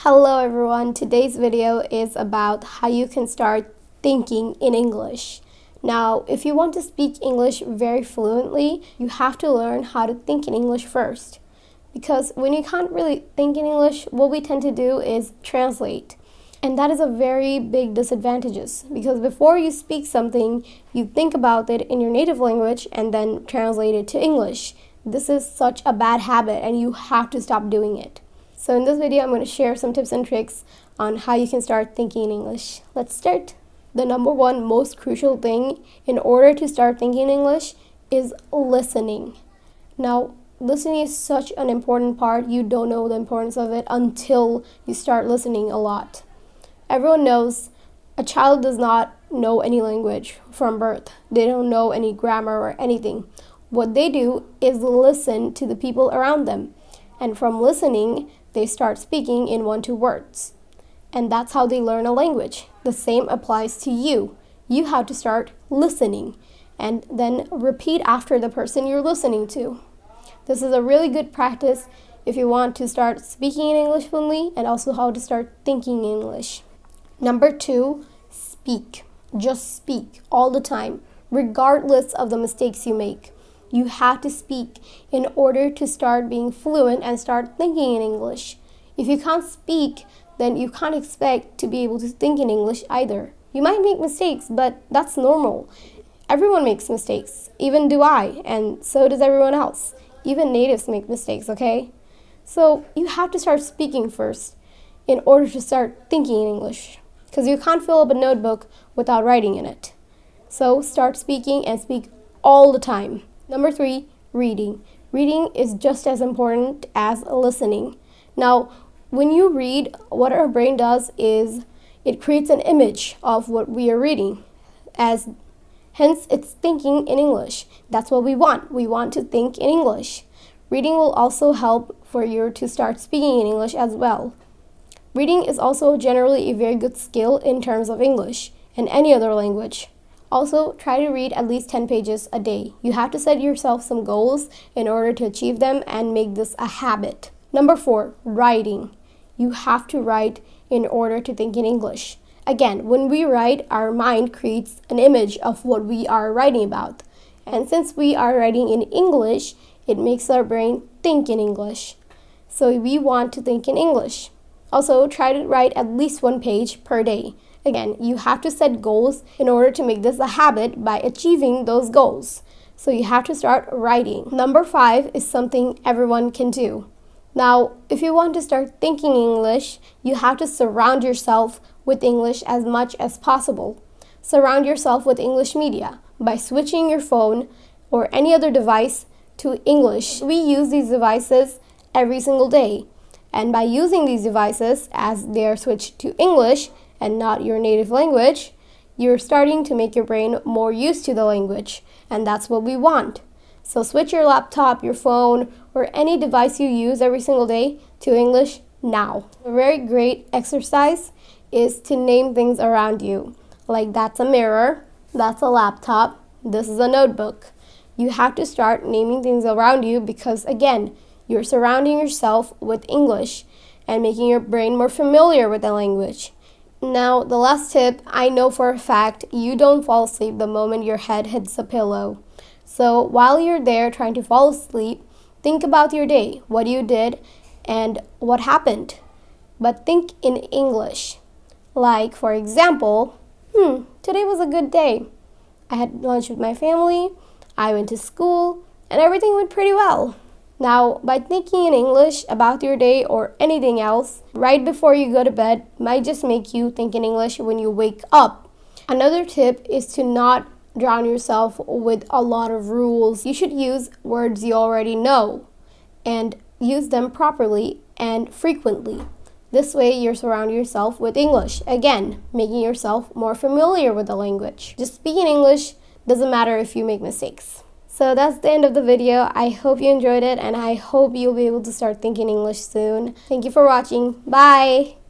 Hello everyone, today's video is about how you can start thinking in English. Now, if you want to speak English very fluently, you have to learn how to think in English first. Because when you can't really think in English, what we tend to do is translate. And that is a very big disadvantage because before you speak something, you think about it in your native language and then translate it to English. This is such a bad habit and you have to stop doing it. So in this video, I'm going to share some tips and tricks on how you can start thinking in English. Let's start. The number one most crucial thing in order to start thinking in English is listening. Now, listening is such an important part. You don't know the importance of it until you start listening a lot. Everyone knows a child does not know any language from birth. They don't know any grammar or anything. What they do is listen to the people around them. And from listening, they start speaking in 1-2 words. And that's how they learn a language. The same applies to you. You have to start listening and then repeat after the person you're listening to. This is a really good practice if you want to start speaking in English fluently and also how to start thinking in English. Number 2, speak. Just speak all the time, regardless of the mistakes you make. You have to speak in order to start being fluent and start thinking in English. If you can't speak, then you can't expect to be able to think in English either. You might make mistakes, but that's normal. Everyone makes mistakes, even do I, and so does everyone else. Even natives make mistakes, okay? So you have to start speaking first in order to start thinking in English, because you can't fill up a notebook without writing in it. So start speaking and speak all the time. Number 3, reading. Reading is just as important as listening. Now, when you read, what our brain does is it creates an image of what we are reading. Hence, it's thinking in English. That's what we want. We want to think in English. Reading will also help for you to start speaking in English as well. Reading is also generally a very good skill in terms of English and any other language. Also, try to read at least 10 pages a day. You have to set yourself some goals in order to achieve them and make this a habit. Number 4, writing. You have to write in order to think in English. Again, when we write, our mind creates an image of what we are writing about. And since we are writing in English, it makes our brain think in English. So we want to think in English. Also, try to write at least 1 page per day. Again, you have to set goals in order to make this a habit by achieving those goals. So you have to start writing. Number 5 is something everyone can do. Now, if you want to start thinking English, you have to surround yourself with English as much as possible. Surround yourself with English media by switching your phone or any other device to English. We use these devices every single day. And by using these devices as they are switched to English and not your native language, you're starting to make your brain more used to the language. And that's what we want. So switch your laptop, your phone, or any device you use every single day to English now. A very great exercise is to name things around you. Like that's a mirror, that's a laptop, this is a notebook. You have to start naming things around you because, again, you're surrounding yourself with English and making your brain more familiar with the language. Now, the last tip, I know for a fact you don't fall asleep the moment your head hits a pillow. So while you're there trying to fall asleep, think about your day, what you did, and what happened. But think in English. Like, for example, today was a good day. I had lunch with my family, I went to school, and everything went pretty well. Now, by thinking in English about your day or anything else, right before you go to bed might just make you think in English when you wake up. Another tip is to not drown yourself with a lot of rules. You should use words you already know and use them properly and frequently. This way, you're surrounding yourself with English. Again, making yourself more familiar with the language. Just speaking English doesn't matter if you make mistakes. So that's the end of the video. I hope you enjoyed it and I hope you'll be able to start thinking English soon. Thank you for watching. Bye!